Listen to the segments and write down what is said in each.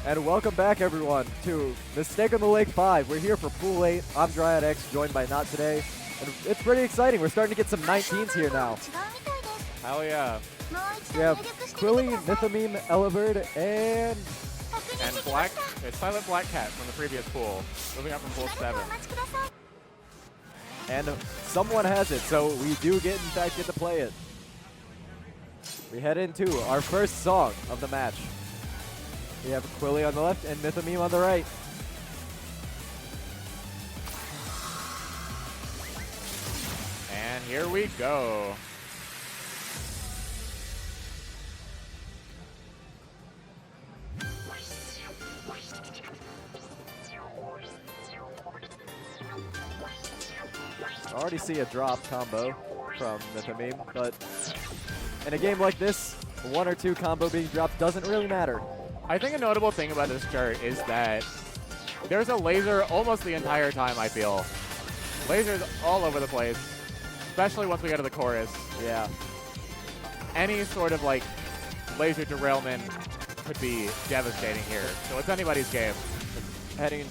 And welcome back, everyone, to Mistake on the Lake 5. We're here for Pool 8. I'm driodx, joined by Not Today. And it's pretty exciting. We're starting to get some 19s here now. Hell yeah. We have Quilly, mythomeme, Levier'n, and It's silentblackcat from the previous pool, moving up from pool 7. And someone has it, so we do get to play it. We head into our first song of the match. We have Quilly on the left and mythomeme on the right. And here we go. I already see a drop combo from mythomeme, but in a game like this, one or two combo being dropped doesn't really matter. I think a notable thing about this chart is that there's a laser almost the entire time, I feel. Lasers all over the place, especially once we get to the chorus. Yeah. Any sort of like laser derailment could be devastating here. So it's anybody's game. Heading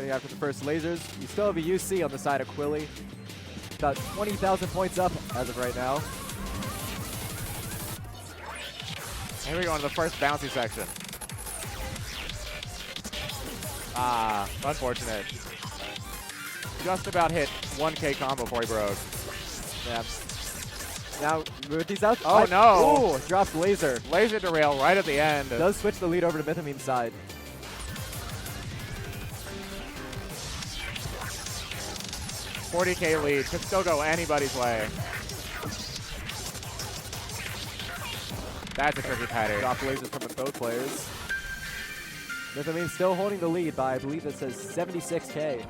after the first lasers, you still have a UC on the side of Quilly. About 20,000 points up as of right now. Here we go into the first bouncy section. Ah, unfortunate. Just about hit 1K combo before he broke. Yeah. Now, with these out. Oh no! Ooh, drops laser. Laser derail right at the end. Does switch the lead over to mythomeme's side. $40K lead could still go anybody's way. That's a tricky pattern. Drop lasers from both players. mythomeme still holding the lead by, I believe it says 76K.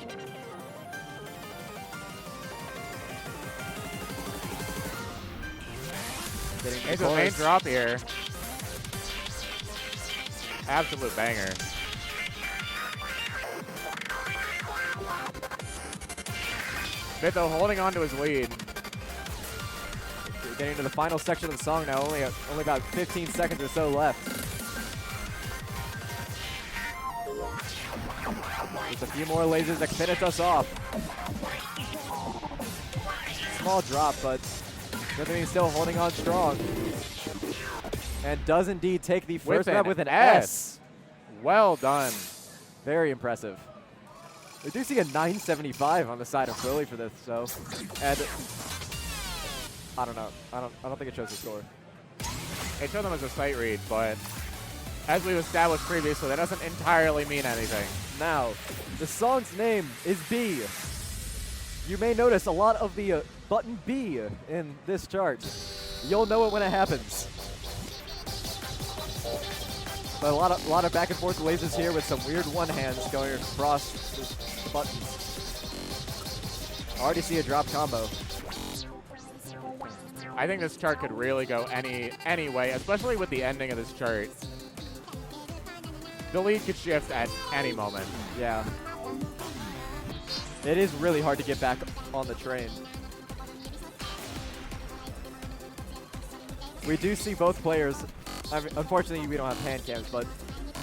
It's a main drop here. Absolute banger. Mytho holding on to his lead. We're getting to the final section of the song now. Only about 15 seconds or so left. Just a few more lasers that finish us off. Small drop, but mythomeme still holding on strong. And does indeed take the first round with an S. Well done. Very impressive. We do see a 975 on the side of Quilly for this, so. And I don't know. I don't think it shows the score. It showed them as a sight read, but as we've established previously, that doesn't entirely mean anything. Now, the song's name is B. You may notice a lot of the button B in this chart. You'll know it when it happens. But a lot of back and forth lasers here with some weird one hands going across the buttons. Already see a drop combo. I think this chart could really go any way, especially with the ending of this chart. The lead could shift at any moment. Yeah. It is really hard to get back on the train. We do see both players. I mean, unfortunately, we don't have hand cams, but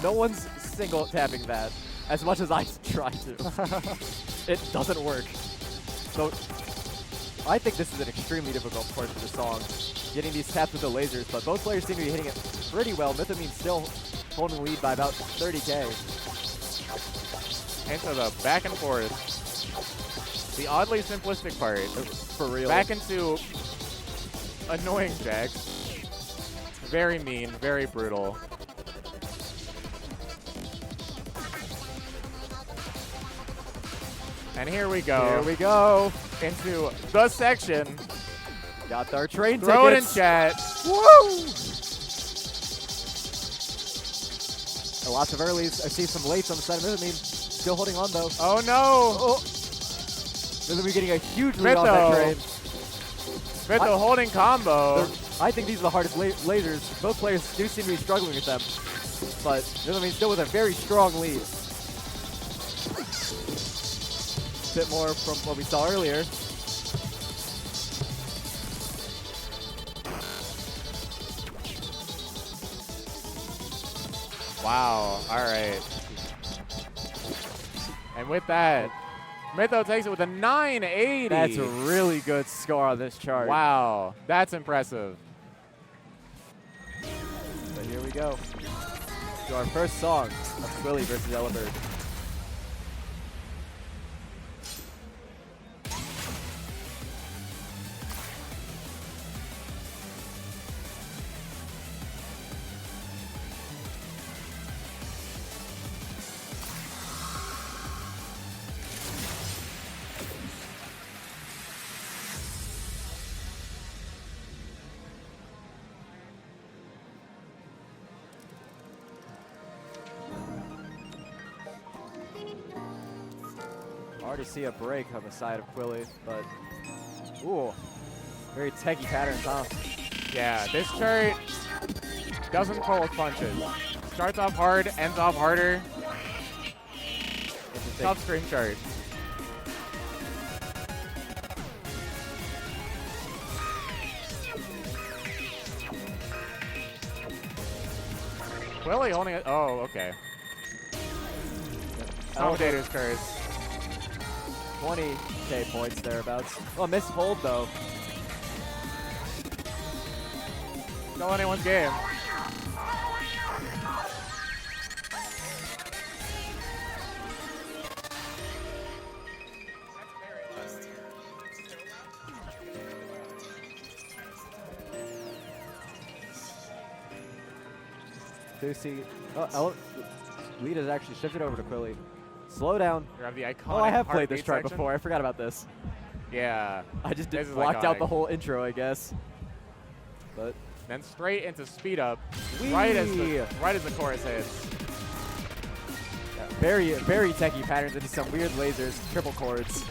no one's single tapping that as much as I try to. It doesn't work. So I think this is an extremely difficult part of the song, getting these taps with the lasers, but both players seem to be hitting it pretty well. mythomeme still holding the lead by about 30K. Into the back and forth. The oddly simplistic part. For real. Back into annoying jacks. Very mean, very brutal. And here we go. Here we go. Into the section. Got our train Throw tickets. it in chat. Woo! Lots of earlies. I see some lates on the side of mythomeme. Still holding on though. Oh no! Oh. mythomeme getting a huge lead off that train. Mytho holding combo. I think these are the hardest lasers. Both players do seem to be struggling with them. But mythomeme still with a very strong lead. Bit more from what we saw earlier. Wow. All right. And with that, Mytho takes it with a 980. That's a really good score on this chart. Wow. That's impressive. So here we go. To our first song of Quilly versus Elibird. Already see a break on the side of Quilly, but ooh, very techie patterns, huh? Yeah, this chart doesn't pull with punches. Starts off hard, ends off harder. Tough screen chart. Quilly holding it. Oh, okay. Commentators curse. 20k points thereabouts. Oh, missed hold though. Still anyone's game. Lucy. Oh, lead has actually shifted over to Quilly. Slow down. You have the iconic Oh, I have played this heartbeat chart section. before. I forgot about this. Yeah. I just This is blocked out iconic. the whole intro, I guess. But Then straight into speed up, Whee! right as the chorus hits. yeah, very techie patterns into some weird lasers, triple chords.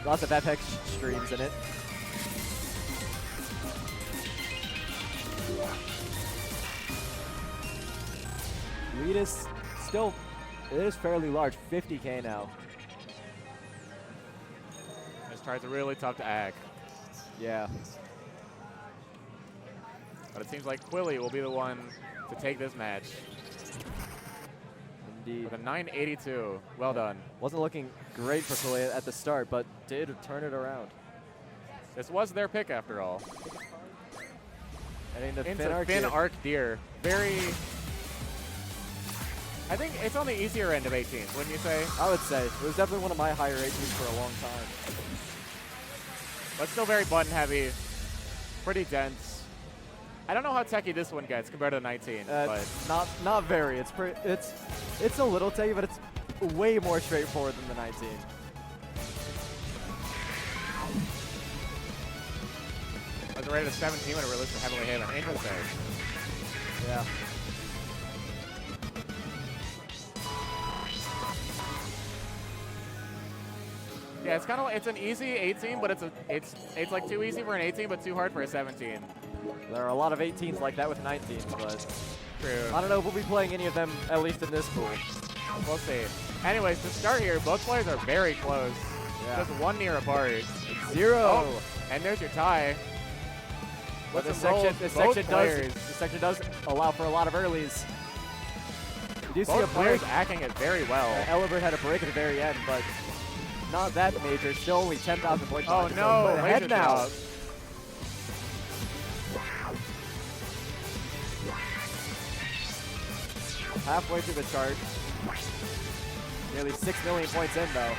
Lots of FX streams in it. Lead is still, it is fairly large, 50k now. This chart's really tough to act, Yeah. but it seems like Quilly will be the one to take this match Indeed. with a 982. Well done. Wasn't looking great for Quilly at the start, but did turn it around. This was their pick after all. Heading to Into Fin.ArcDeaR. Fin.ArcDeaR. Very. I think it's on the easier end of 18s, wouldn't you say? I would say. It was definitely one of my higher 18s for a long time. But still very button heavy. Pretty dense. I don't know how techie this one gets compared to the 19, but Not very. It's it's a little techie, but it's way more straightforward than the 19. I was rated a 17 when it released from Heavenly Haven. Interesting. Yeah. Yeah, it's kind of it's an easy 18, but it's like too easy for an 18, but too hard for a 17. There are a lot of 18s like that with 19s, but True. I don't know if we'll be playing any of them, at least in this pool. We'll see. Anyways, to start here, both players are very close. Yeah. Just one near apart. 0. Oh, and there's your tie. But With this some rolls, section does allow for a lot of earlies. You do see a Both players break. acting it very well. Elibird had a break at the very end, but not that major. Still only 10,000 points. Oh behind, no, but ahead laser now. drop. Halfway through the chart. Nearly 6 million points in, though.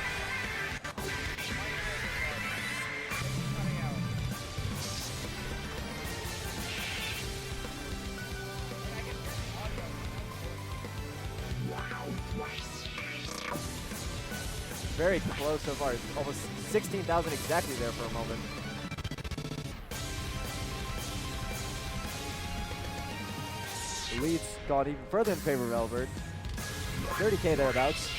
Very close so far. Almost 16,000 exactly there for a moment. The lead's gone even further in favor of Elibird. 30k thereabouts.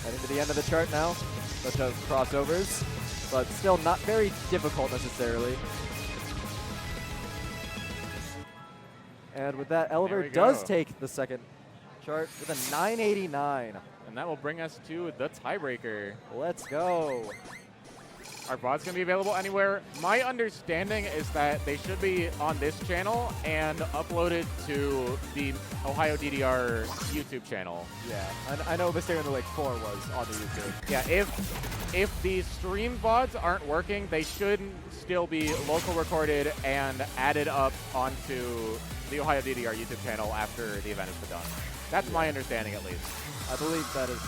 Heading to the end of the chart now. Bunch of crossovers, but still not very difficult necessarily. And with that, There we Elibird does go. take the second Chart with a 989. And that will bring us to the tiebreaker. Let's go. Are VODs going to be available anywhere? My understanding is that they should be on this channel and uploaded to the Ohio DDR YouTube channel. Yeah, I know Mythomeme Lake 4 was on the YouTube. Yeah, if the stream VODs aren't working, they should still be local recorded and added up onto the Ohio DDR YouTube channel after the event is done. That's my understanding, at least. I believe that is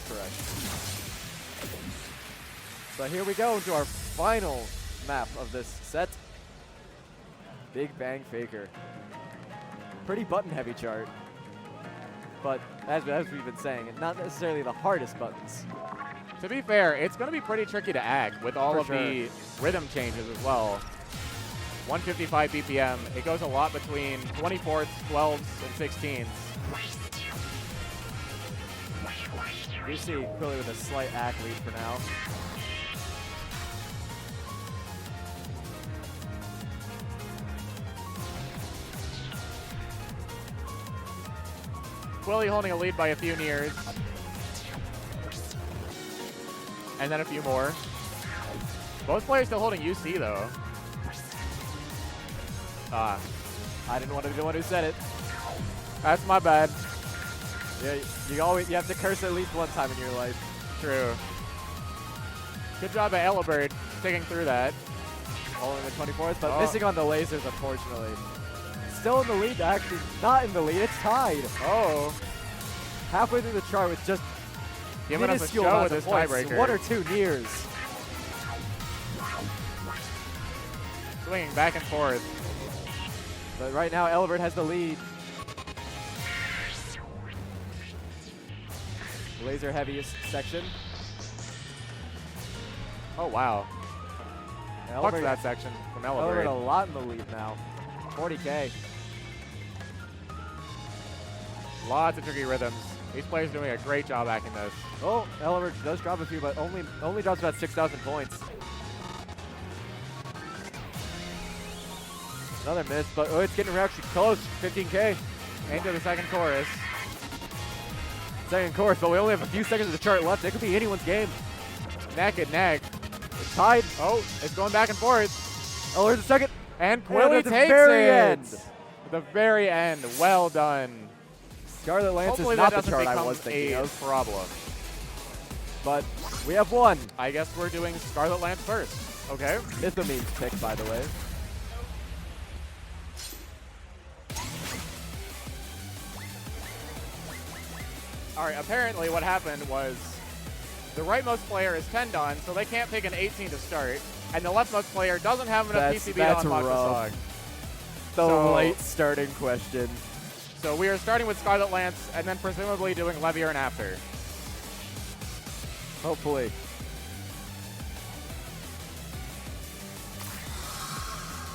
correct. So here we go into our final map of this set. Bigbang Faker. Pretty button-heavy chart. But as we've been saying, not necessarily the hardest buttons. To be fair, it's going to be pretty tricky to act with all of the rhythm changes as well. 155 BPM. It goes a lot between 24ths, 12s, and 16s. We see Quilly with a slight act lead for now. Quilly holding a lead by a few nears. And then a few more. Both players still holding UC though. I didn't want to be the one who said it. That's my bad. Yeah, you have to curse at least one time in your life. True. Good job at Ellibird sticking through that. Holding the 24th, but missing on the lasers, unfortunately. Still in the lead, actually not in the lead, it's tied. Oh. Halfway through the chart with just giving us a minuscule show with amounts this of points, tiebreaker. 1 or 2 nears. Swinging back and forth. But right now, Ellibird has the lead. Laser heaviest section. Oh, wow. Fuck that section from Ellibird. A lot in the lead now. 40K. Lots of tricky rhythms. These players doing a great job acting this. Oh, Ellibird does drop a few, but only drops about 6,000 points. Another miss, but it's getting actually close. 15K. Into the second chorus. Second chorus, but we only have a few seconds of the chart left. It could be anyone's game. Neck and neck. It's tied. Oh, it's going back and forth. Ellibird the second. And Quilly at the takes very it. end. At the very end. Well done. Scarlet Lance Hopefully is not that the chart I doesn't was become thinking a of. problem. But we have one. I guess we're doing Scarlet Lance first. Okay. Mythomeme's pick, by the way. All right, apparently what happened was the rightmost player is 10 done, so they can't pick an 18 to start, and the leftmost player doesn't have enough PCB on Mach The late starting question. So we are starting with Scarlet Lance, and then presumably doing Levier'n after. Hopefully.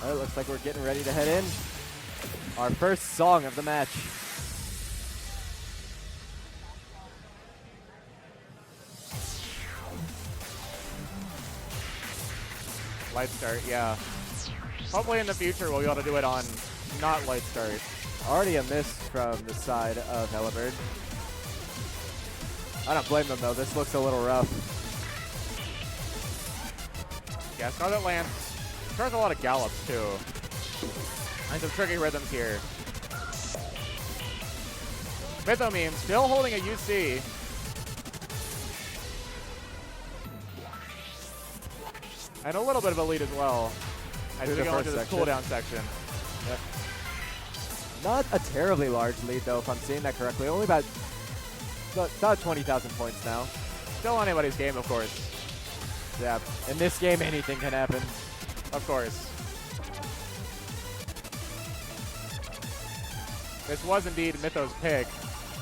All right, looks like we're getting ready to head in. Our first song of the match. Light start, yeah. Hopefully in the future we'll be able to do it on not light start. Already a miss from the side of Ellibird. I don't blame them though, this looks a little rough. Yeah, Scarlet Lance throws a lot of gallops too. And some tricky rhythms here. Mythomeme still holding a UC. And a little bit of a lead as well. As we go into this cooldown section. Yep. Not a terribly large lead though, if I'm seeing that correctly. Only about 20,000 points now. Still anybody's game, of course. Yeah, in this game anything can happen. Of course. This was indeed Mytho's pick.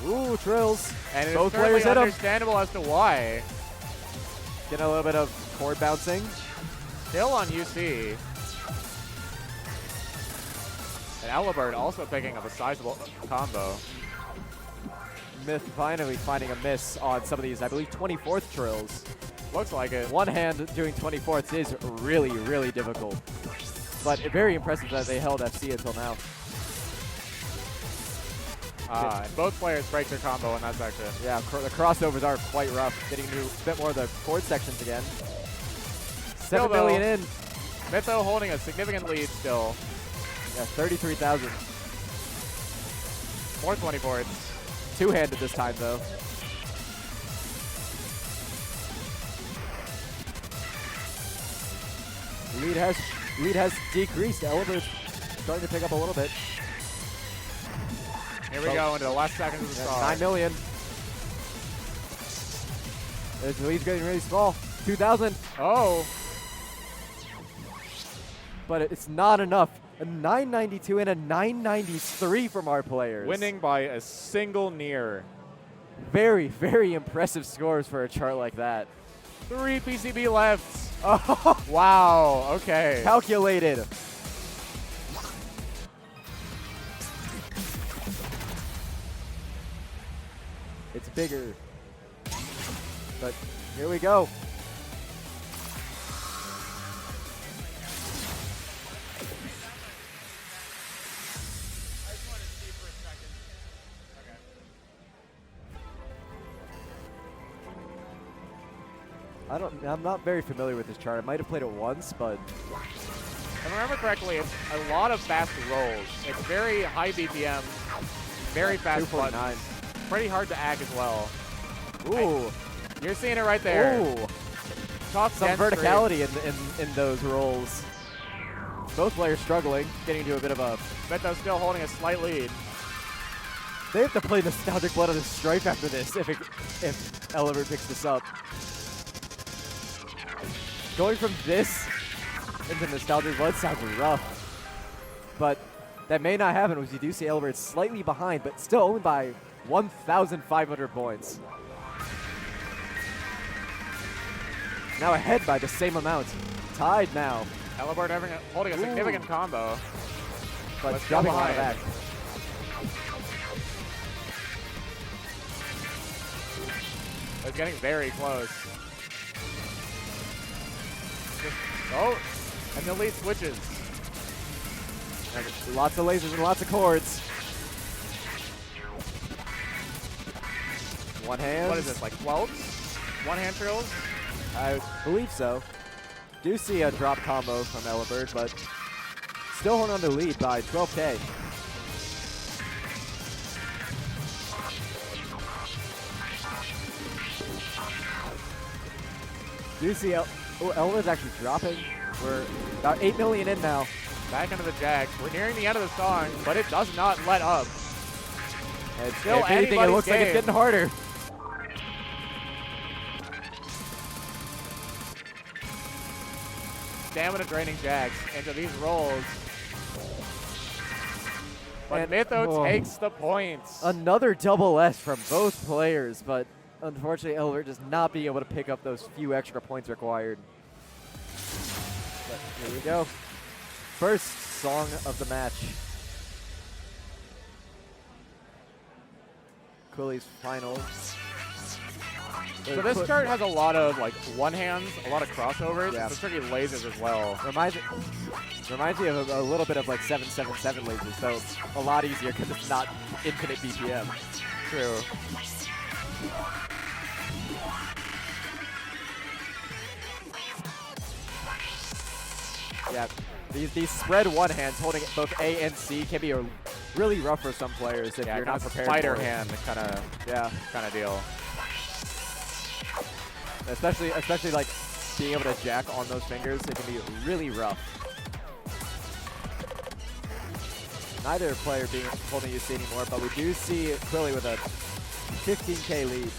Ooh, trills. And it's both certainly players hit him. understandable as to why. Getting a little bit of chord bouncing. Still on UC. And Ellibird also picking up a sizable combo. Myth finally finding a miss on some of these, I believe, 24th trills. Looks like it. One hand doing 24th is really, really difficult. But very impressive that they held FC until now. And both players break their combo in that section. Yeah, the crossovers are quite rough. Getting to a bit more of the chord sections again. Still 7 million in. Mytho holding a significant lead still. Yeah, 33,000. 420 boards. Two-handed this time, though. Lead has decreased. Elevator's starting to pick up a little bit. Here we go into the last seconds of the song. 9 million. The lead's getting really small. 2,000. Oh. But it's not enough. A 992 and a 993 from our players. Winning by a single near. Very, very impressive scores for a chart like that. 3 PCB left. Oh, Wow. Okay. calculated. It's bigger. But here we go. I'm not very familiar with this chart. I might have played it once, but If I remember correctly, it's a lot of fast rolls. It's very high BPM, very fast buttons. 249. Pretty hard to act as well. Ooh. You're seeing it right there. Ooh. Tough Some dense verticality in those rolls. Both players struggling, getting to a bit of a... Mytho still holding a slight lead. They have to play Nostalgic Blood on the Strife after this if Elevator picks this up. Going from this into Nostalgic Blood sounds rough. But that may not happen because you do see Elevator slightly behind, but still only by 1,500 points. Now ahead by the same amount. Tied now. Elevator holding a significant combo. But Let's dropping go on the behind. back. It's getting very close. Oh, and the lead switches. Lots of lasers and lots of chords. One hand. What is this, like 12s? One hand trills? I believe so. Do see a drop combo from Elibird, but still holding on to the lead by 12K. Do see Elbird's actually dropping. We're about 8 million in now. Back into the jacks. We're nearing the end of the song, but it does not let up. And Still if anything, it anybody's looks like it's game. getting harder. Stamina draining jacks into these rolls. But And- Mytho oh. takes the points. Another double S from both players, but unfortunately, Elbert just not being able to pick up those few extra points required. But here we go. First song of the match. Quilly's final. So this chart has a lot of like one hands, a lot of crossovers, Yeah. and some tricky lasers as well. Reminds me of a little bit of like 777 lasers, so it's a lot easier because it's not infinite BPM. True. Yeah, these spread one hands holding both A and C can be really rough for some players if Yeah, you're kind not of prepared spider for it. hand kind of deal. Especially like being able to jack on those fingers, it can be really rough. Neither player being holding UC anymore, but we do see Quilly with a 15K lead.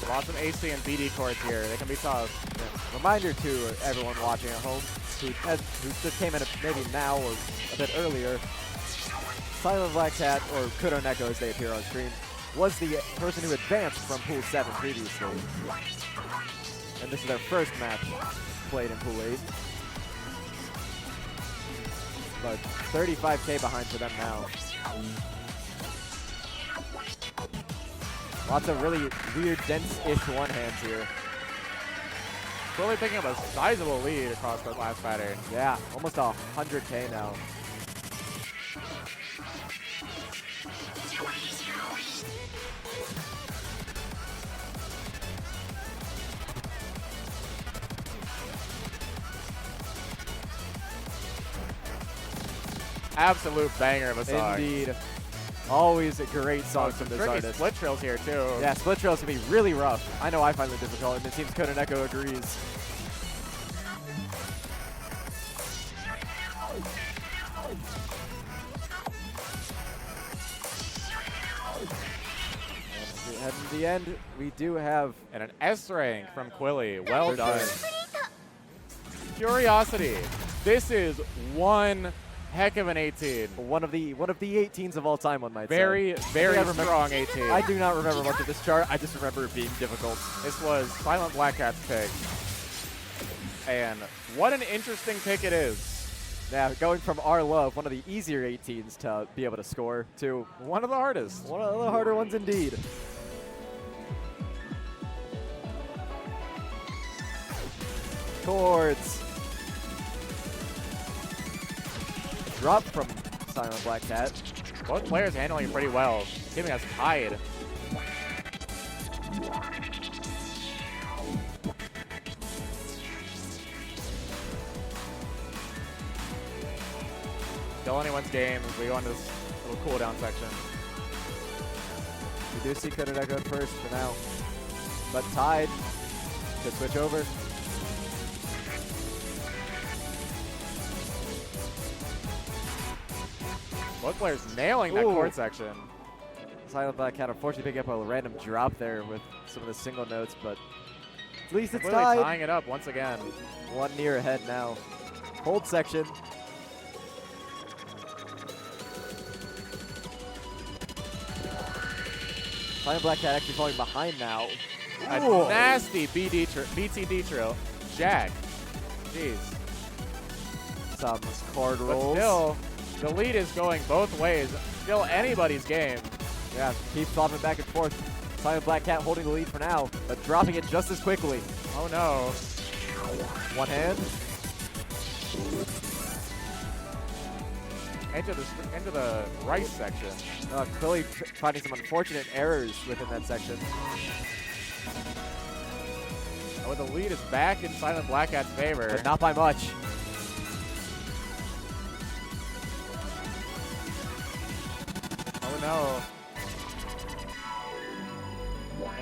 Lots of AC and BD chords here. They can be tough. Yeah. Reminder to everyone watching at home who just came in maybe now or a bit earlier, silentblackcat, or Kuroneko as they appear on screen, was the person who advanced from Pool 7 previously. And this is their first match played in Pool 8. But 35K behind for them now. Lots of really weird, dense-ish one-hands here. Quilly picking up a sizable lead across the last batter. Yeah, almost 100K now. absolute banger of a song. Indeed. Always a great song from this Tricky artist. split trails here too. Yeah, split trails can be really rough. I know I find them difficult, and it seems Kononeko agrees. And in the end, we do have And an S rank from Quilly. Well For done. sure. Curiosity. This is one heck of an 18. one of the 18s of all time, one might Very, say. very I remember- strong 18. I do not remember much of this chart. I just remember it being difficult. This was silentblackcat's pick. And what an interesting pick it is. Yeah, going from our love, one of the easier 18s to be able to score, to One of the hardest. one of the harder ones indeed. Chords. Drop from silentblackcat. Both players handling it pretty well, keeping us tied. Still anyone's game as we go into this little cooldown section. We do see Kononeko first for now, but tied. Could switch over. Both players nailing that Ooh. chord section. silentblackcat unfortunately picking up a random drop there with some of the single notes, but at least it's Completely tied. tying it up once again. One near ahead now. Hold section. silentblackcat actually falling behind now. A Ooh. nasty BTD trill. Jack. Jeez. Some card But rolls. still, the lead is going both ways. Still anybody's game. Yeah, keep flopping back and forth. silentblackcat holding the lead for now, but dropping it just as quickly. Oh no. One hand. Into the rice section. Quilly finding some unfortunate errors within that section. Oh, the lead is back in silentblackcat's favor. But not by much. Oh no.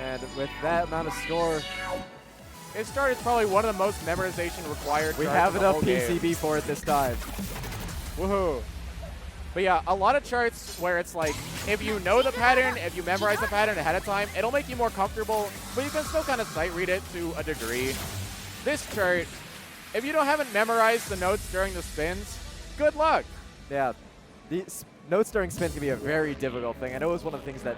And with that amount of score, This start is probably one of the most memorization required we charts have in the enough whole game. PCB for it this time. Woohoo. But yeah, a lot of charts where it's like, if you know the pattern, if you memorize the pattern ahead of time, it'll make you more comfortable, but you can still kind of sight read it to a degree. This chart, if you haven't memorized the notes during the spins, good luck. Yeah, these notes during spins can be a very difficult thing. I know it was one of the things that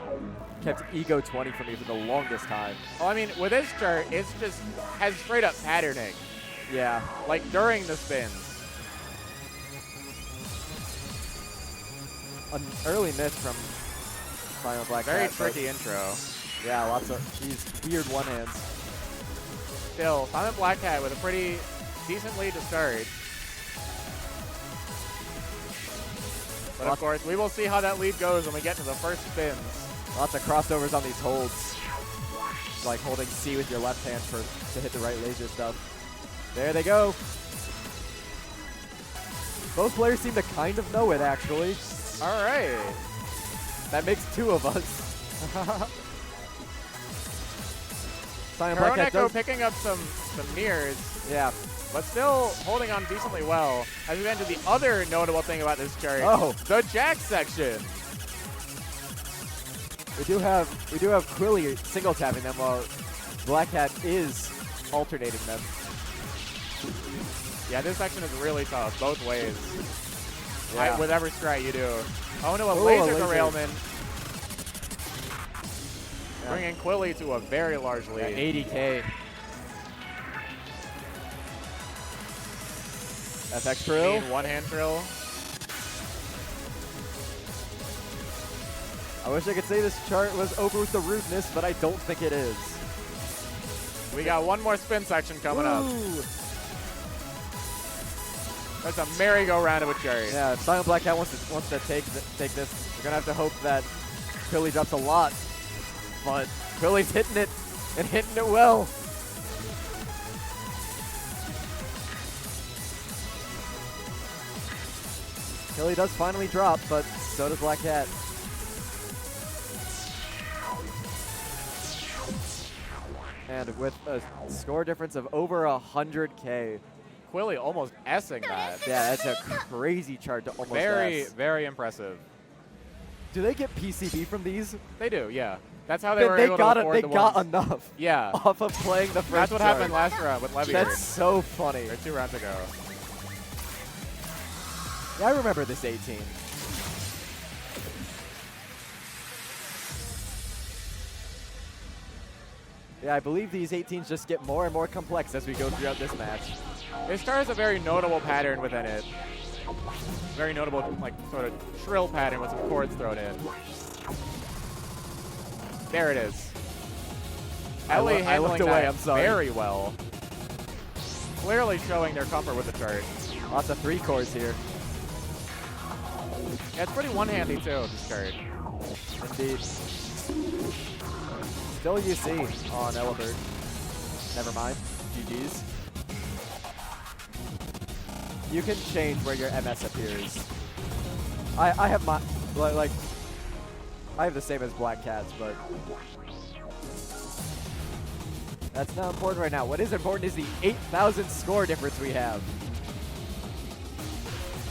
kept Ego 20 for me for the longest time. Well, I mean, with this chart, it's just has straight up patterning, Yeah, like during the spins. an early miss from silentblackcat. Very but tricky intro. Yeah, lots of these weird one hands. Still, silentblackcat with a pretty decent lead to start. But of course, we will see how that lead goes when we get to the first spins. Lots of crossovers on these holds. Like holding C with your left hand to hit the right laser stuff. There they go. Both players seem to kind of know it, actually. All right. That makes two of us. silentblackcat Kononeko does, picking up some mirrors, yeah. but still holding on decently well. As we get into the other notable thing about this chart, Oh. the Jack section. We do have Quilly single tapping them while Blackcat is alternating them. Yeah, this section is really tough, both ways. Yeah. With every strat you do. Oh no, a Ooh, laser a laser. derailment. Yeah. Bringing Quilly to a very large Yeah, lead. 80K. FX Trill. Mean one-hand trill. I wish I could say this chart was over with the rudeness, but I don't think it is. We got one more spin section coming up. Ooh. That's a merry-go-round of a chart. Yeah, if silentblackcat wants to take this, we're gonna have to hope that Quilly drops a lot. But Quilly's hitting it and hitting it well. Quilly does finally drop, but so does Black Cat. And with a score difference of over 100K. Quilly almost S-ing that. Yeah, that's a crazy chart to almost Very, S. very impressive. Do they get PCB from these? They do, yeah. That's how they were They able to afford they the got ones. enough. Yeah. Off of playing the first That's what chart. happened last round with Levier'n. That's so funny. Or 2 rounds ago. Yeah, I remember this 18. Yeah, I believe these 18s just get more and more complex as we go throughout this match. This chart has a very notable pattern within it. Very notable, like, sort of shrill pattern with some chords thrown in. There it is. Ellie handling away, that I'm sorry. very well. Clearly showing their comfort with the chart. Lots of 3 chords here. Yeah, it's pretty one-handy too, this chart. Indeed. Still UC on Elibert. Never mind. GG's. You can change where your MS appears. I have my, like, I have the same as Black Cats, but that's not important right now. What is important is the 8,000 score difference we have.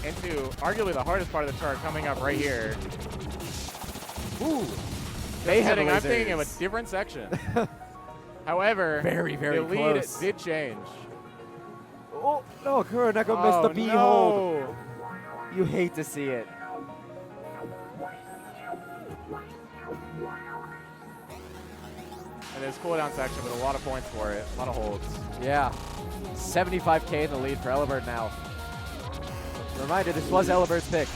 Into arguably the hardest part of the chart coming up right here. Ooh. They have I'm thinking of a lasers. different section. However, Very, very the lead close. did change. Oh, no, Kuroneko missed the B hold. You hate to see it. And this cooldown section with a lot of points for it, a lot of holds. Yeah. 75K in the lead for Elibert now. Reminder, this was Elibert's pick.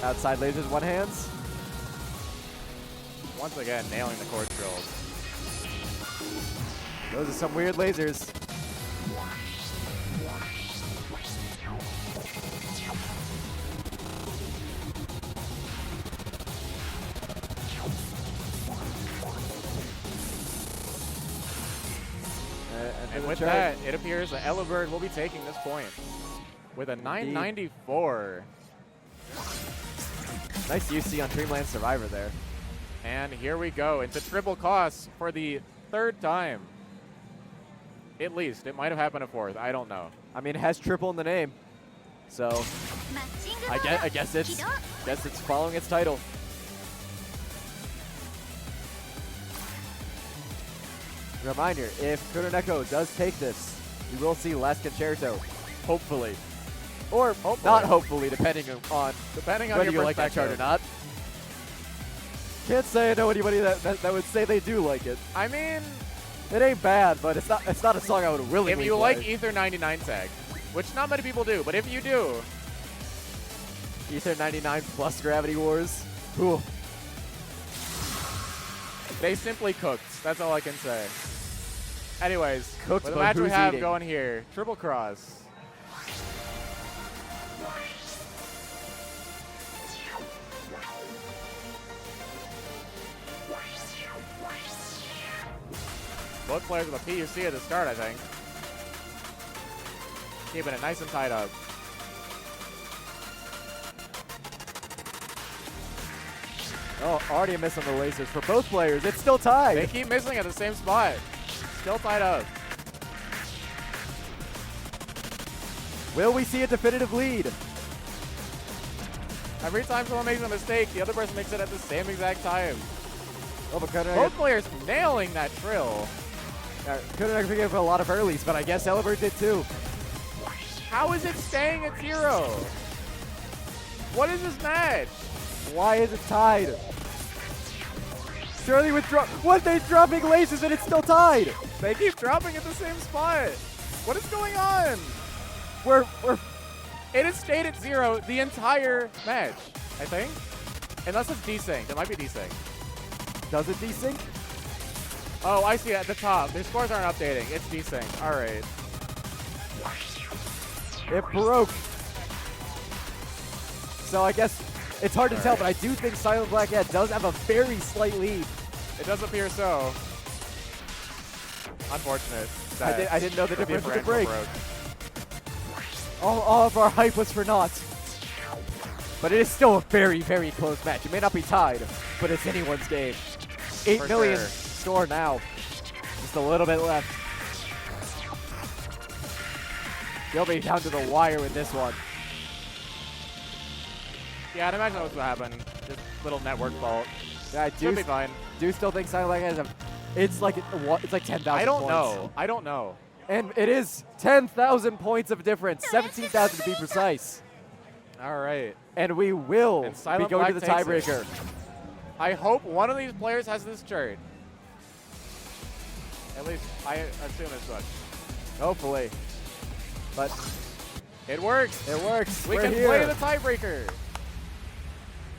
Outside lasers, one hands. Once again, nailing the chord drills. Those are some weird lasers. And with that, it appears that Elibert will be taking this point with a 994. Nice UC on Dreamland Survivor there. And here we go into triple costs for the 3rd time. At least. It might have happened a 4th. I don't know. I mean, it has triple in the name. So, I guess it's following its title. Reminder, if Kuroneko does take this, we will see last Concerto, hopefully. Or not hopefully, depending on whether your you like that chart or not. Can't say I know anybody that would say they do like it. I mean, it ain't bad, but it's not a song I would willingly if you play. like Ether 99 tag, which not many people do, but if you do, Ether 99 plus Gravity Wars. Cool. they simply cooked. That's all I can say. Anyways, Cooked, with the but match we who's have eating? going here, triple cross. Both players with a PUC at the start, I think. Keeping it nice and tied up. Oh, already a miss on the lasers for both players. It's still tied. They keep missing at the same spot. Still tied up. Will we see a definitive lead? Every time someone makes a mistake, the other person makes it at the same exact time. Oh, but Kuroneko Both players nailing that trill. Kuroneko gave a lot of earlies, but I guess Elibert did too. How is it staying at 0? What is this match? Why is it tied? Surely with what they dropping lasers and it's still tied. They keep dropping at the same spot. What is going on? It has stayed at 0 the entire match, I think. Unless it's desynced. It might be desynced. Does it desync? Oh, I see it at the top. Their scores aren't updating. It's desynced. All right. It broke. So I guess it's hard to tell, but I do think silentblackcat does have a very slight lead. It does appear so. Unfortunate. that I didn't know the the difference with the differential break. broke. All of our hype was for naught. But it is still a very, very close match. It may not be tied, but it's anyone's game. 8 For million sure. score now. Just a little bit left. They'll be down to the wire with this one. Yeah, I'd imagine that's what happened. Just little network fault. Yeah, I Should be fine. do still think Silent Black has it's like 10,000 I don't points. know. I don't know. And it is 10,000 points of difference. 17,000 to be precise. All right. And we will And be Silent going to Black the takes it. tiebreaker. I hope one of these players has this chart. At least I assume as much. Hopefully. But It works. it works. We We're can here. play the tiebreaker.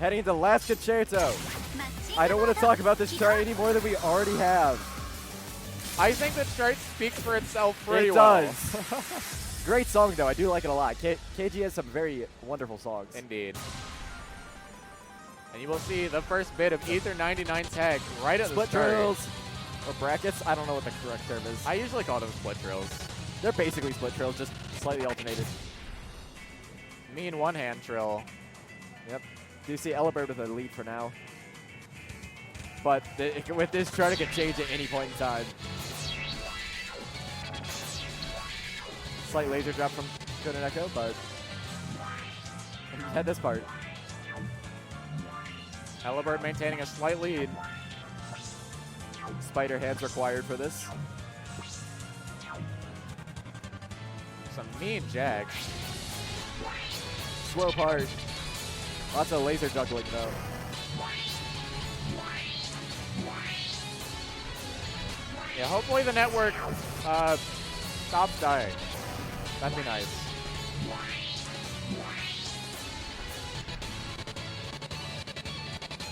Heading into last Concerto. I don't want to talk about this chart any more than we already have. I think the chart speaks for itself pretty It well. does. Great song, though. I do like it a lot. KG has some very wonderful songs. Indeed. And you will see the first bit of Ether 99 tag right at Split the start. drills or brackets. I don't know what the correct term is. I usually call them split drills. They're basically split drills, just slightly alternated. Mean one-hand trill. Yep. Do you see Elibird with a lead for now? But with this chart, it can change at any point in time. Slight laser drop from Echo, but he had this part. Elibird maintaining a slight lead. Spider hands required for this. Some mean jacks. Slow part. Lots of laser juggling, though. Yeah, hopefully the network stops dying. That'd be nice.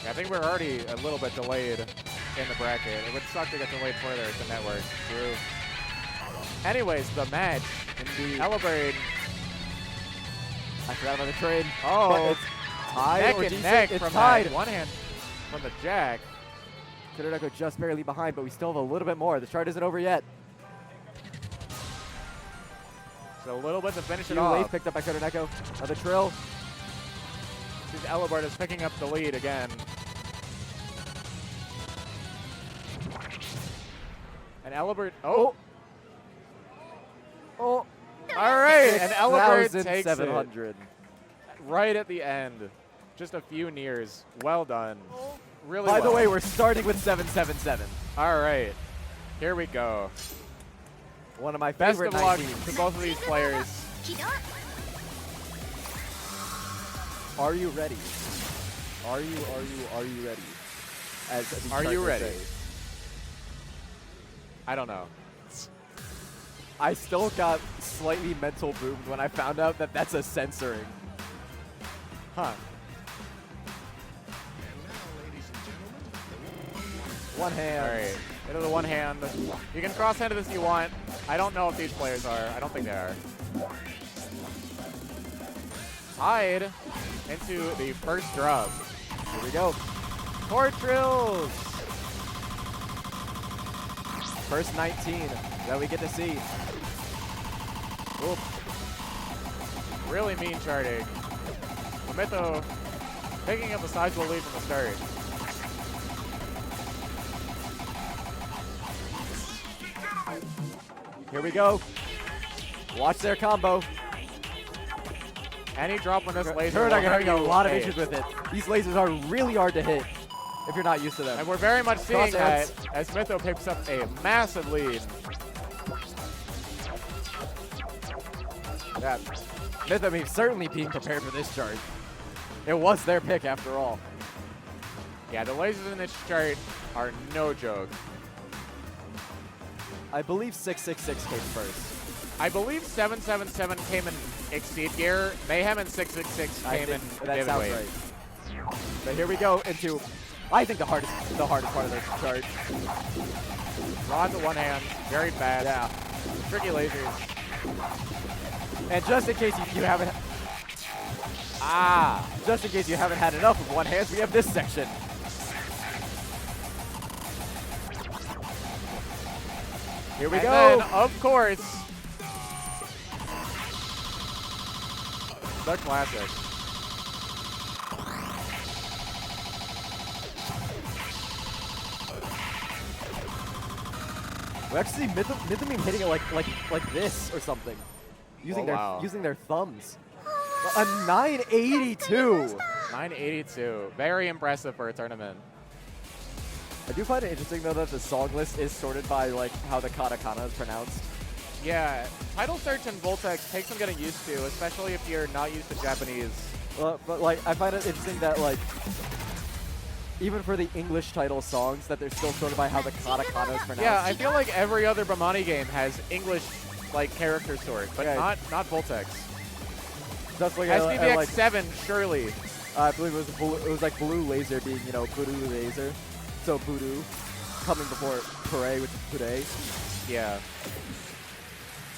Yeah, I think we're already a little bit delayed in the bracket. It would suck to get delayed further at the network. True. Anyways, the match. Indeed. Elibird. I forgot about the trade. Oh, But it's tied neck or and decent. neck It's from tied. that one hand from the jack. Echo just barely behind, but we still have a little bit more. The chart isn't over yet. So a little bit to finish it Few late off. picked up by Echo. Another trill. Elibird is picking up the lead again. And Elibird, oh. Oh. All right, and Elibird takes it 6,700. right at the end. Just a few nears. Well done. Really By the well. way, we're starting with 777. All right, here we go. One of my Best favorite of luck 19s. to both of these players. Are you ready? Are you ready? As the Are chart you would ready? say. I don't know. I still got slightly mental boomed when I found out that that's a censoring. Huh. One hand. All right, into the one hand. You can cross-hand this if you want. I don't know if these players are. I don't think they are. Tied into the first drub. Here we go. Core drills. First 19 that we get to see. Oop. Really mean charting. Mytho picking up a sizable lead from the start. Here we go. Watch their combo. Any drop on this laser. Turn, I'm will having a hurt you lot of a. issues with it. These lasers are really hard to hit if you're not used to them. And we're very much seeing Cross that hands. as Mytho picks up a massive lead. Yeah. Mythomeme certainly being prepared for this chart. It was their pick after all. Yeah, the lasers in this chart are no joke. I believe 666 came first. I believe 777 came in Exceed Gear. Mayhem and 666 I came in think that sounds Giveaway. right. But here we go into, I think the hardest part of this chart. Rod to one hand, very fast. Yeah. Tricky lasers. And just in case you haven't, just in case you haven't had enough of one hand, we have this section. Here we and go. Then, of course, the classic. We actually see mythomeme hitting it like this or something, using using their thumbs. A 982. 982. Very impressive for a tournament. I do find it interesting though that the song list is sorted by like how the katakana is pronounced. Yeah, title search in Voltex takes some getting used to, especially if you're not used to Japanese. But like I find it interesting that like even for the English title songs that they're still sorted by how the katakana is pronounced. Yeah, I feel like every other Bomani game has English like character sort, but Yeah. not Voltex. That's like SDVX like 7, surely. I believe it was like blue laser being Voodoo laser, so voodoo coming before Puree, which is Puree. Yeah.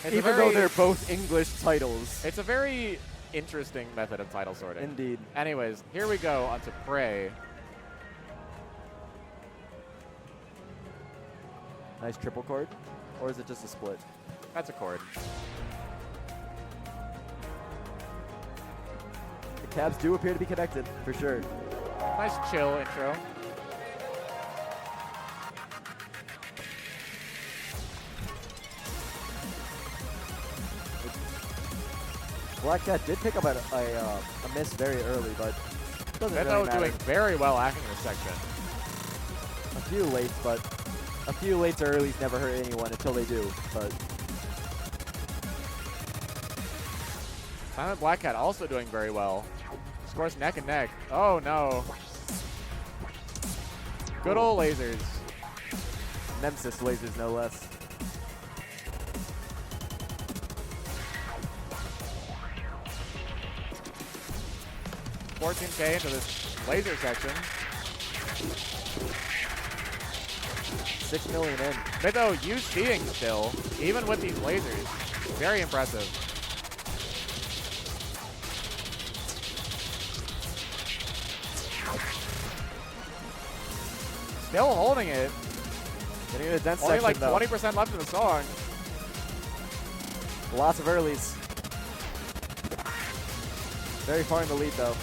It's Even though they're both English titles. It's a very interesting method of title sorting. Indeed. Anyways, here we go onto Prey. Nice triple chord, or is it just a split? That's a chord. The cabs do appear to be connected, for sure. Nice chill intro. Black Cat did pick up a miss very early, but doesn't really Mytho matter. doing very well acting this section. A few lates, but a few lates or earlies never hurt anyone until they do. But Silent Black Cat also doing very well. Scores neck and neck. Oh no. Good old lasers. Nemesis lasers, no less. $14K into this laser section. 6 million in. Mytho, you seeing still, even with these lasers. Very impressive. Still holding it. Getting in a dense Only section, like though. 20% left in the song. Lots of earlies. Very far in the lead, though.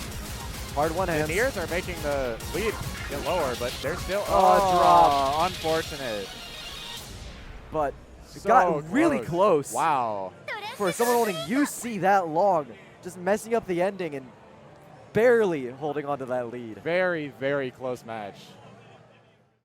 Hard one hand. The Nears are making the lead get lower, but they're still. drop. Unfortunate. But it So got really close. Wow. For someone holding UC that long, just messing up the ending and barely holding on to that lead. Very, very close match.